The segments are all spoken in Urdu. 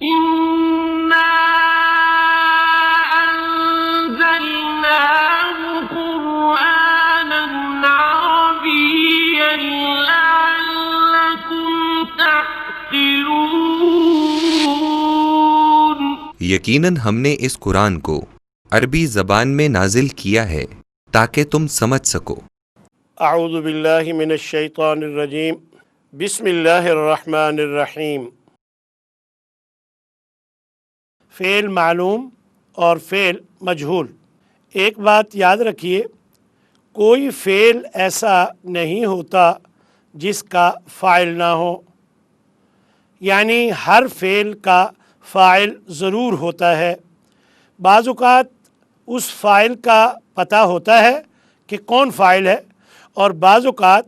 إنا أنزلناه قرآنا عربيا لعلكم تعقلون۔ یقیناً ہم نے اس قرآن کو عربی زبان میں نازل کیا ہے تاکہ تم سمجھ سکو۔ اعوذ باللہ من الشیطان الرجیم، بسم اللہ الرحمن الرحیم۔ فعل معلوم اور فعل مجہول۔ ایک بات یاد رکھیے، کوئی فعل ایسا نہیں ہوتا جس کا فاعل نہ ہو، یعنی ہر فعل کا فاعل ضرور ہوتا ہے۔ بعض اوقات اس فاعل کا پتہ ہوتا ہے کہ کون فاعل ہے، اور بعض اوقات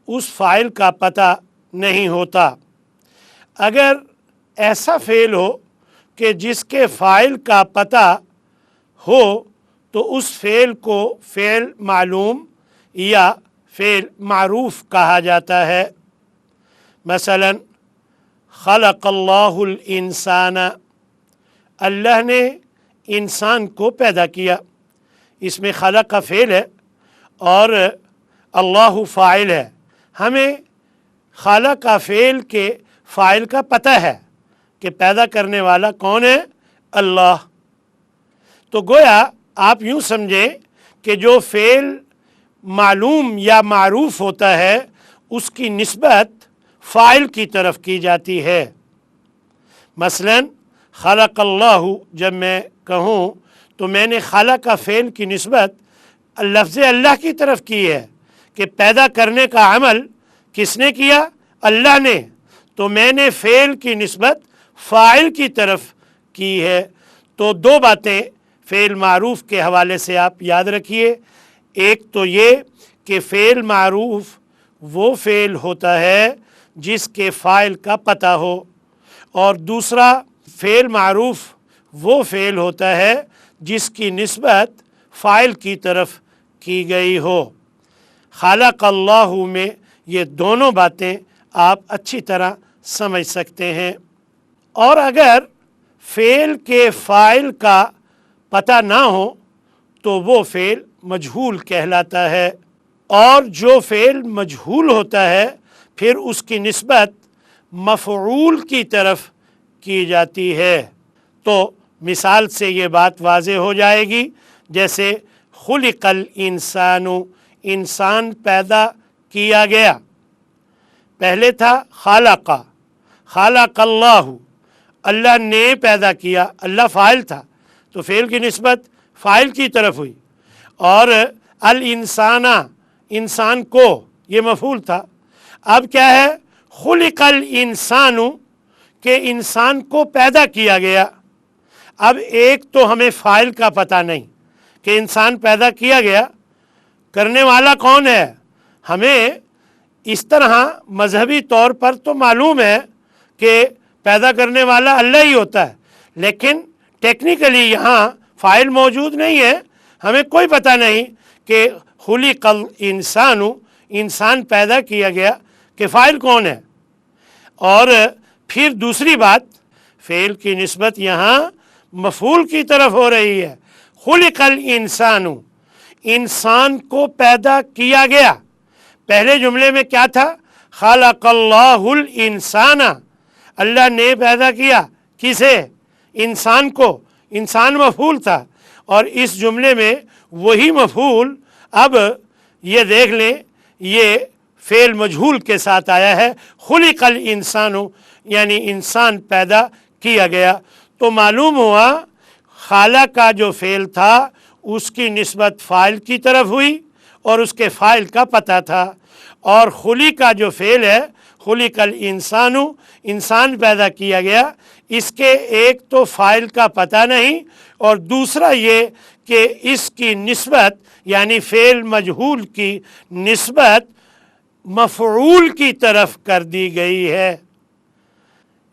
اس فاعل کا پتہ نہیں ہوتا۔ اگر ایسا فعل ہو کہ جس کے فاعل کا پتہ ہو تو اس فعل کو فعل معلوم یا فعل معروف کہا جاتا ہے۔ مثلا خلق اللہ الانسان، اللہ نے انسان کو پیدا کیا، اس میں خلق کا فعل ہے اور اللہ فاعل ہے۔ ہمیں خلق کا فعل کے فاعل کا پتہ ہے کہ پیدا کرنے والا کون ہے؟ اللہ۔ تو گویا آپ یوں سمجھیں کہ جو فعل معلوم یا معروف ہوتا ہے اس کی نسبت فاعل کی طرف کی جاتی ہے۔ مثلا خلق اللہ جب میں کہوں تو میں نے خلق کا فعل کی نسبت لفظ اللہ کی طرف کی ہے کہ پیدا کرنے کا عمل کس نے کیا؟ اللہ نے، تو میں نے فعل کی نسبت فاعل کی طرف کی ہے۔ تو دو باتیں فعل معروف کے حوالے سے آپ یاد رکھیے، ایک تو یہ کہ فعل معروف وہ فعل ہوتا ہے جس کے فاعل کا پتہ ہو، اور دوسرا فعل معروف وہ فعل ہوتا ہے جس کی نسبت فاعل کی طرف کی گئی ہو۔ خلق اللہ میں یہ دونوں باتیں آپ اچھی طرح سمجھ سکتے ہیں۔ اور اگر فعل کے فاعل کا پتہ نہ ہو تو وہ فعل مجہول کہلاتا ہے، اور جو فعل مجہول ہوتا ہے پھر اس کی نسبت مفعول کی طرف کی جاتی ہے۔ تو مثال سے یہ بات واضح ہو جائے گی، جیسے خلق الانسان، انسان پیدا کیا گیا، پہلے تھا خلق، خلق اللہ، اللہ نے پیدا کیا، اللہ فاعل تھا تو فعل کی نسبت فاعل کی طرف ہوئی، اور الانسان، انسان کو، یہ مفعول تھا۔ اب کیا ہے؟ خلق الانسان، کہ انسان کو پیدا کیا گیا۔ اب ایک تو ہمیں فاعل کا پتہ نہیں کہ انسان پیدا کیا گیا، کرنے والا کون ہے؟ ہمیں اس طرح مذہبی طور پر تو معلوم ہے کہ پیدا کرنے والا اللہ ہی ہوتا ہے، لیکن ٹیکنیکلی یہاں فاعل موجود نہیں ہے، ہمیں کوئی پتہ نہیں کہ خلق الانسان، انسان پیدا کیا گیا، کہ فاعل کون ہے۔ اور پھر دوسری بات، فعل کی نسبت یہاں مفعول کی طرف ہو رہی ہے۔ خلق الانسان، انسان کو پیدا کیا گیا، پہلے جملے میں کیا تھا؟ خلق اللہ الانسان، اللہ نے پیدا کیا، کسے؟ انسان کو، انسان مفعول تھا، اور اس جملے میں وہی مفعول اب یہ دیکھ لیں یہ فعل مجہول کے ساتھ آیا ہے، خلق الانسان، یعنی انسان پیدا کیا گیا۔ تو معلوم ہوا خلق کا جو فعل تھا اس کی نسبت فاعل کی طرف ہوئی اور اس کے فاعل کا پتہ تھا، اور خلق کا جو فعل ہے خلق الانسان، انسان پیدا کیا گیا، اس کے ایک تو فاعل کا پتہ نہیں، اور دوسرا یہ کہ اس کی نسبت یعنی فعل مجہول کی نسبت مفعول کی طرف کر دی گئی ہے۔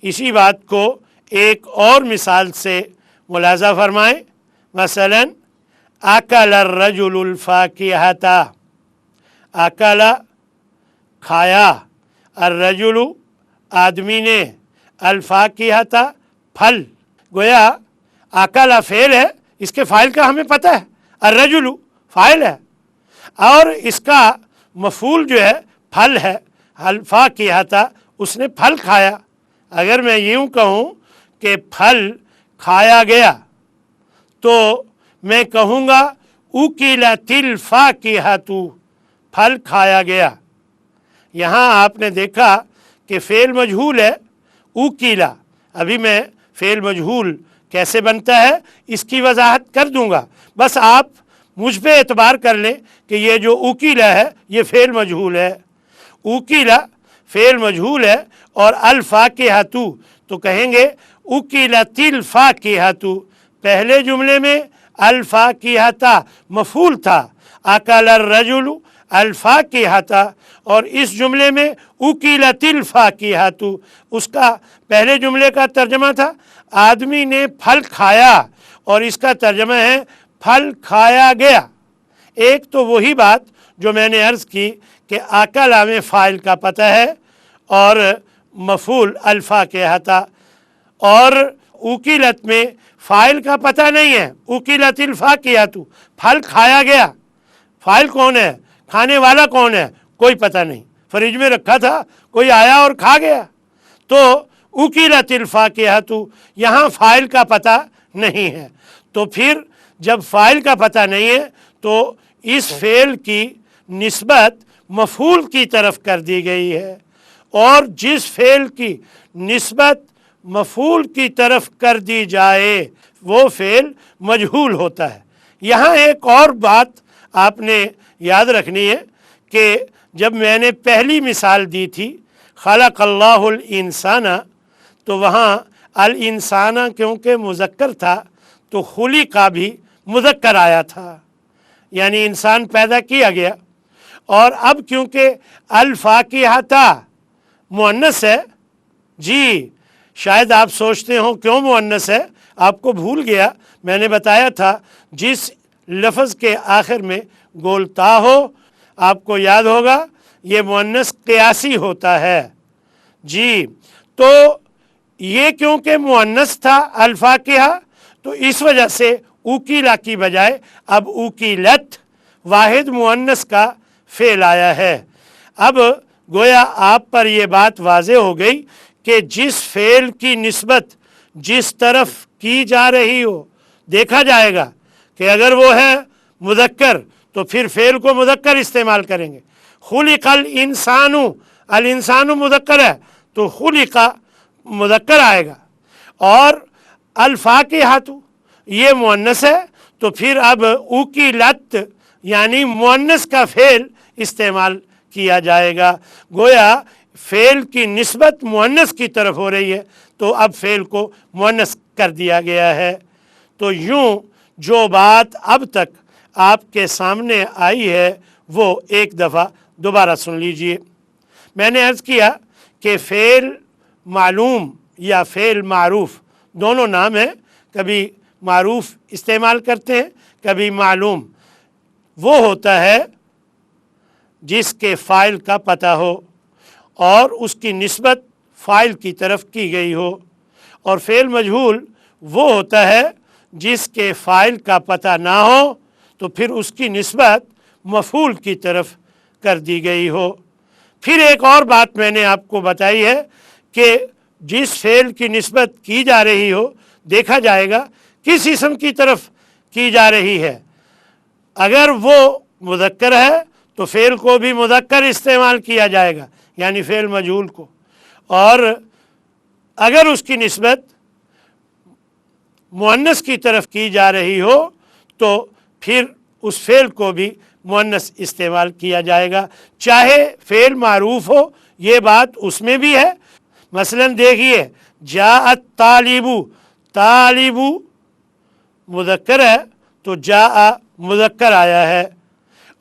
اسی بات کو ایک اور مثال سے ملاحظہ فرمائیں۔ مثلا اکل الرجل الفاکہۃ، اکل کھایا، الرجل آدمی نے، الفاکہۃ پھل، گویا اکلا فعل ہے، اس کے فاعل کا ہمیں پتہ ہے، الرجل فاعل ہے، اور اس کا مفعول جو ہے پھل ہے، الفاکہۃ اس نے پھل کھایا۔ اگر میں یوں کہوں کہ پھل کھایا گیا تو میں کہوں گا اکلت الفاکہۃ، پھل کھایا گیا۔ یہاں آپ نے دیکھا کہ فعل مجہول ہے اکیلا، ابھی میں فعل مجہول کیسے بنتا ہے اس کی وضاحت کر دوں گا، بس آپ مجھ پہ اعتبار کر لیں کہ یہ جو اکیلا ہے یہ فعل مجہول ہے، اکیلا فعل مجہول ہے، اور الفاکہۃ تو کہیں گے اکلت الفاکہۃ، پہلے جملے میں الفاکہۃ مفعول تھا، اکل الرجل الفاکہۃ، اور اس جملے میں اکلت الفاکہۃ، اس کا پہلے جملے کا ترجمہ تھا آدمی نے پھل کھایا، اور اس کا ترجمہ ہے پھل کھایا گیا۔ ایک تو وہی بات جو میں نے عرض کی کہ اکلا میں فاعل کا پتہ ہے اور مفعول الفاکہۃ، اور اکلت میں فاعل کا پتہ نہیں ہے، اکلت الفاکہۃ، پھل کھایا گیا، فاعل کون ہے، کھانے والا کون ہے، کوئی پتہ نہیں، فریج میں رکھا تھا کوئی آیا اور کھا گیا، تو اکلت الفاکہۃ یہاں فاعل کا پتہ نہیں ہے۔ تو پھر جب فاعل کا پتہ نہیں ہے تو اس فعل کی نسبت مفعول کی طرف کر دی گئی ہے، اور جس فعل کی نسبت مفعول کی طرف کر دی جائے وہ فعل مجہول ہوتا ہے۔ یہاں ایک اور بات آپ نے یاد رکھنی ہے کہ جب میں نے پہلی مثال دی تھی خلق اللہ الانسان، تو وہاں الانسان کیونکہ مذکر تھا تو خلق بھی مذکر آیا تھا، یعنی انسان پیدا کیا گیا، اور اب کیونکہ الفاکہۃ مؤنث ہے، جی شاید آپ سوچتے ہوں کیوں مؤنث ہے، آپ کو بھول گیا، میں نے بتایا تھا جس لفظ کے آخر میں گول تا ہو، آپ کو یاد ہوگا یہ مؤنث قیاسی ہوتا ہے، جی تو یہ کیونکہ مؤنث تھا الفاکہہ، تو اس وجہ سے اکیلا کی بجائے اب اکیلت واحد مؤنث کا فعل آیا ہے۔ اب گویا آپ پر یہ بات واضح ہو گئی کہ جس فعل کی نسبت جس طرف کی جا رہی ہو، دیکھا جائے گا کہ اگر وہ ہے مذکر تو پھر فعل کو مذکر استعمال کریں گے، خلق الانسان، الانسان مذکر ہے تو خلق مذکر آئے گا، اور الفاکہۃ یہ مؤنث ہے تو پھر اب اکلت یعنی مؤنث کا فعل استعمال کیا جائے گا، گویا فعل کی نسبت مؤنث کی طرف ہو رہی ہے تو اب فعل کو مؤنث کر دیا گیا ہے۔ تو یوں جو بات اب تک آپ کے سامنے آئی ہے وہ ایک دفعہ دوبارہ سن لیجئے۔ میں نے عرض کیا کہ فعل معلوم یا فعل معروف دونوں نام ہیں، کبھی معروف استعمال کرتے ہیں کبھی معلوم، وہ ہوتا ہے جس کے فاعل کا پتہ ہو اور اس کی نسبت فاعل کی طرف کی گئی ہو، اور فعل مجہول وہ ہوتا ہے جس کے فاعل کا پتہ نہ ہو تو پھر اس کی نسبت مفعول کی طرف کر دی گئی ہو۔ پھر ایک اور بات میں نے آپ کو بتائی ہے کہ جس فعل کی نسبت کی جا رہی ہو دیکھا جائے گا کس اسم کی طرف کی جا رہی ہے، اگر وہ مذکر ہے تو فعل کو بھی مذکر استعمال کیا جائے گا یعنی فعل مجہول کو، اور اگر اس کی نسبت مؤنث کی طرف کی جا رہی ہو تو پھر اس فعل کو بھی مؤنث استعمال کیا جائے گا، چاہے فعل معروف ہو، یہ بات اس میں بھی ہے۔ مثلا دیکھیے جاءت طالب، طالب مذکر ہے تو جاء مذکر آیا ہے،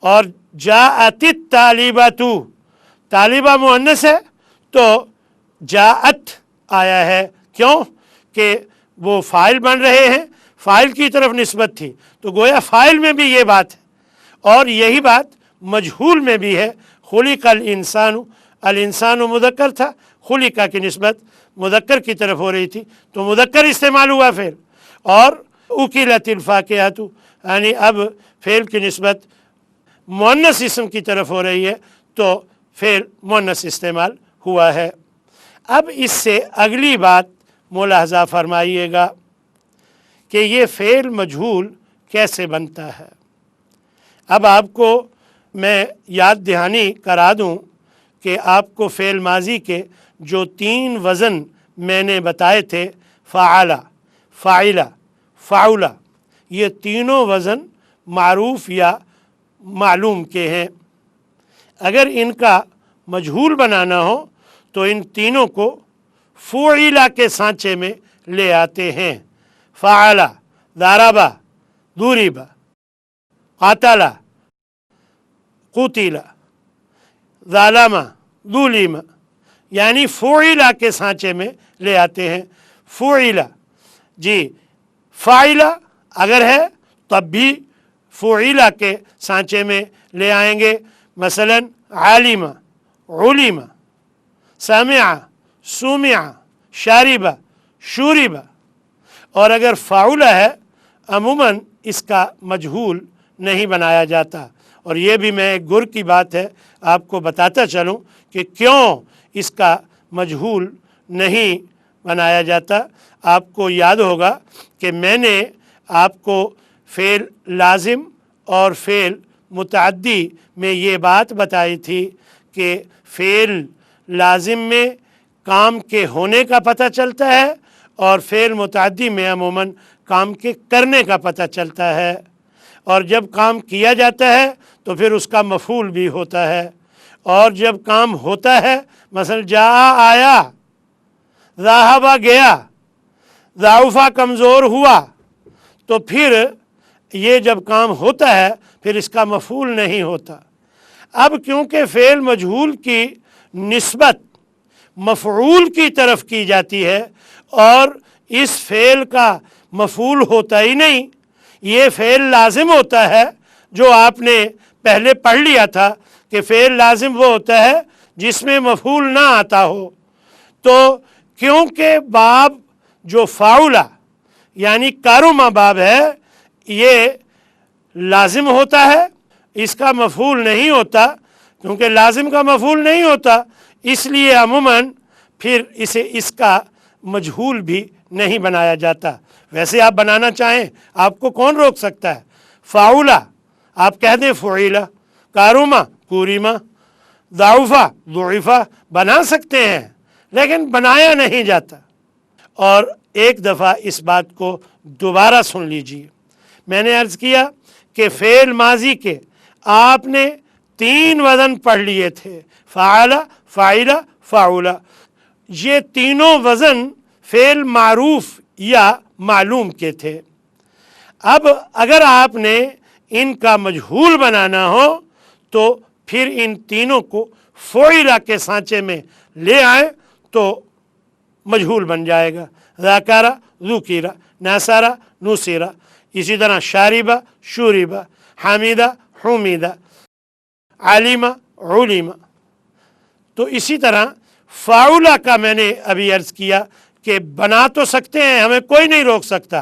اور جاءت الطالبۃ، طالبہ مؤنث ہے تو جاءت آیا ہے، کیوں کہ وہ فاعل بن رہے ہیں، فاعل کی طرف نسبت تھی تو گویا فاعل میں بھی یہ بات ہے، اور یہی بات مجہول میں بھی ہے، خلق الانسان، الانسان مذکر تھا، خلقہ کی نسبت مذکر کی طرف ہو رہی تھی تو مذکر استعمال ہوا فعل، اور اکلت الفاکہۃ یعنی اب فعل کی نسبت مؤنث اسم کی طرف ہو رہی ہے تو فعل مؤنث استعمال ہوا ہے۔ اب اس سے اگلی بات ملاحظہ فرمائیے گا کہ یہ فعل مجہول کیسے بنتا ہے۔ اب آپ کو میں یاد دہانی کرا دوں کہ آپ کو فعل ماضی کے جو 3 وزن میں نے بتائے تھے، فعل، فاعل، فعل، یہ تینوں وزن معروف یا معلوم کے ہیں۔ اگر ان کا مجہول بنانا ہو تو ان تینوں کو فعل کے سانچے میں لے آتے ہیں۔ فعل، ضرب، ضرب، قتل، قتل، ظلم، ظلم، یعنی فعل کے سانچے میں لے آتے ہیں۔ فعل، جی فاعل اگر ہے تب بھی فعل کے سانچے میں لے آئیں گے، مثلا عالم، علم، سمع، سمع، شارب، شورب۔ اور اگر فاعل ہے عموماً اس کا مجہول نہیں بنایا جاتا، اور یہ بھی میں ایک گر کی بات ہے آپ کو بتاتا چلوں کہ کیوں اس کا مجہول نہیں بنایا جاتا۔ آپ کو یاد ہوگا کہ میں نے آپ کو فعل لازم اور فعل متعدی میں یہ بات بتائی تھی کہ فعل لازم میں کام کے ہونے کا پتہ چلتا ہے اور فعل متعدی میں عموماً کام کے کرنے کا پتہ چلتا ہے، اور جب کام کیا جاتا ہے تو پھر اس کا مفعول بھی ہوتا ہے، اور جب کام ہوتا ہے مثلا جا آیا، ذہب گیا، ضعف کمزور ہوا، تو پھر یہ جب کام ہوتا ہے پھر اس کا مفعول نہیں ہوتا۔ اب کیونکہ فعل مجہول کی نسبت مفعول کی طرف کی جاتی ہے اور اس فعل کا مفعول ہوتا ہی نہیں، یہ فعل لازم ہوتا ہے، جو آپ نے پہلے پڑھ لیا تھا کہ فعل لازم وہ ہوتا ہے جس میں مفعول نہ آتا ہو، تو کیونکہ باب جو فاعلہ یعنی کارما باب ہے یہ لازم ہوتا ہے، اس کا مفعول نہیں ہوتا، کیونکہ لازم کا مفعول نہیں ہوتا اس لیے عموماً پھر اسے اس کا مجہول بھی نہیں بنایا جاتا۔ ویسے آپ بنانا چاہیں آپ کو کون روک سکتا ہے؟ فاعلہ آپ کہہ دیں فعیلہ، کارما کوریما، ضعفہ ضعفہ بنا سکتے ہیں، لیکن بنایا نہیں جاتا۔ اور ایک دفعہ اس بات کو دوبارہ سن لیجئے، میں نے عرض کیا کہ فعل ماضی کے آپ نے 3 وزن پڑھ لیے تھے، فعل، فاعل، فاعل، یہ تینوں وزن فعل معروف یا معلوم کے تھے۔ اب اگر آپ نے ان کا مجہول بنانا ہو تو پھر ان تینوں کو فعل کے سانچے میں لے آئیں تو مجہول بن جائے گا۔ ذکر، ذکر، نصر، نصر، اسی طرح شارب، شورب، حمید، حمید، علم، علم۔ تو اسی طرح فاعلہ کا میں نے ابھی عرض کیا کہ بنا تو سکتے ہیں، ہمیں کوئی نہیں روک سکتا،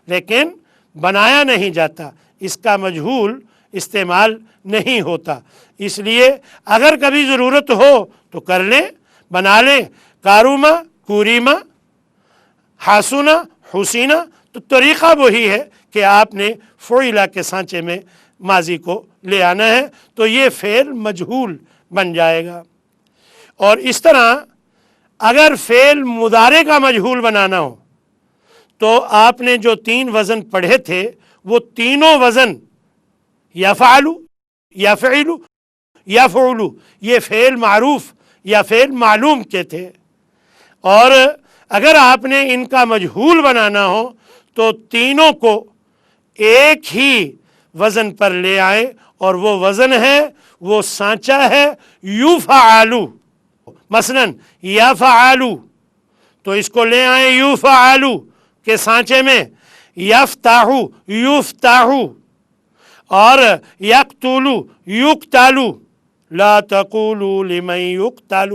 لیکن بنایا نہیں جاتا، اس کا مجہول استعمال نہیں ہوتا، اس لیے اگر کبھی ضرورت ہو تو کر لیں، بنا لیں، کاروما، کوریما، حسنا، حسینہ، تو طریقہ وہی ہے کہ آپ نے فعلہ کے سانچے میں ماضی کو لے آنا ہے تو یہ فعل مجہول بن جائے گا۔ اور اس طرح اگر فعل مضارع کا مجہول بنانا ہو تو آپ نے جو 3 وزن پڑھے تھے وہ تینوں وزن یفعل، یفعل، یفعل، یہ فعل معروف یا فعل معلوم کے تھے، اور اگر آپ نے ان کا مجہول بنانا ہو تو تینوں کو ایک ہی وزن پر لے آئیں، اور وہ وزن ہے، وہ سانچہ ہے یفعل۔ مثلا یفعل تو اس کو لے آئیں یفعل کے سانچے میں، یفتح، یفتح، اور یقتل، یقتل، لا تقولوا لمن یقتل۔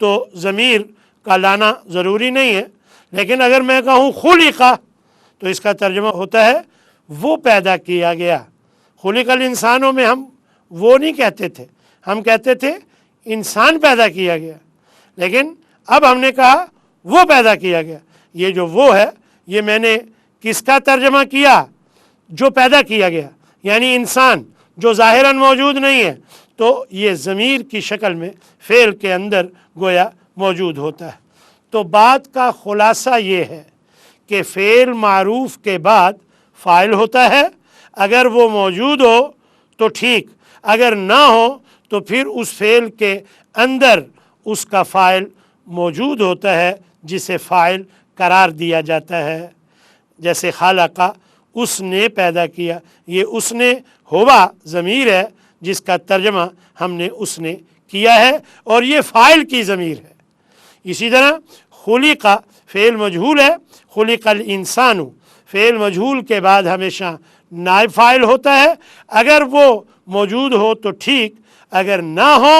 تو ضمیر کا لانا ضروری نہیں ہے، لیکن اگر میں کہوں خلق تو اس کا ترجمہ ہوتا ہے وہ پیدا کیا گیا۔ خلق الانسانوں میں ہم وہ نہیں کہتے تھے، ہم کہتے تھے انسان پیدا کیا گیا، لیکن اب ہم نے کہا وہ پیدا کیا گیا۔ یہ جو وہ ہے یہ میں نے کس کا ترجمہ کیا؟ جو پیدا کیا گیا، یعنی انسان جو ظاہراً موجود نہیں ہے، تو یہ ضمیر کی شکل میں فعل کے اندر گویا موجود ہوتا ہے۔ تو بات کا خلاصہ یہ ہے کہ فعل معروف کے بعد فاعل ہوتا ہے، اگر وہ موجود ہو تو ٹھیک، اگر نہ ہو تو پھر اس فعل کے اندر اس کا فاعل موجود ہوتا ہے جسے فاعل قرار دیا جاتا ہے۔ جیسے خالقہ، اس نے پیدا کیا، یہ اس نے ہوا ضمیر ہے جس کا ترجمہ ہم نے اس نے کیا ہے، اور یہ فاعل کی ضمیر ہے۔ اسی طرح خلق فعل مجہول ہے، خلق الانسان فعل مجہول کے بعد ہمیشہ نائب فاعل ہوتا ہے، اگر وہ موجود ہو تو ٹھیک، اگر نہ ہو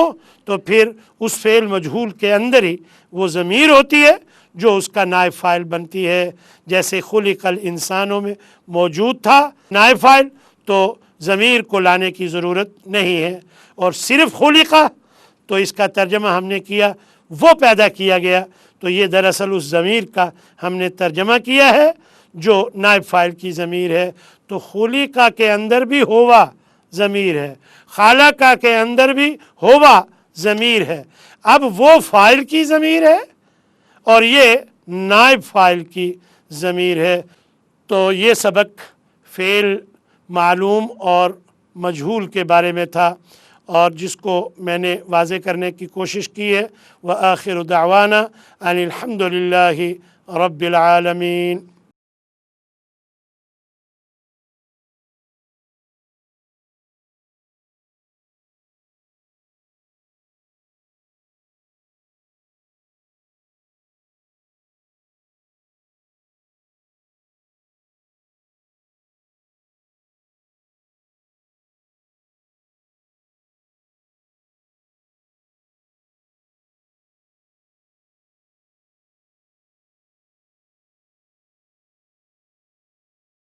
تو پھر اس فعل مجہول کے اندر ہی وہ ضمیر ہوتی ہے جو اس کا نائب فاعل بنتی ہے۔ جیسے خلق الانسانوں میں موجود تھا نائب فاعل، تو ضمیر کو لانے کی ضرورت نہیں ہے، اور صرف خلقہ تو اس کا ترجمہ ہم نے کیا وہ پیدا کیا گیا، تو یہ دراصل اس ضمیر کا ہم نے ترجمہ کیا ہے جو نائب فاعل کی ضمیر ہے۔ تو خلقہ کے اندر بھی ہوا ضمیر ہے، خالقہ کے اندر بھی ہوا ضمیر ہے، اب وہ فاعل کی ضمیر ہے اور یہ نائب فاعل کی ضمیر ہے۔ تو یہ سبق فعل معلوم اور مجہول کے بارے میں تھا، اور جس کو میں نے واضح کرنے کی کوشش کی ہے۔ وآخر دعوانا ان الحمد للہ رب العالمین۔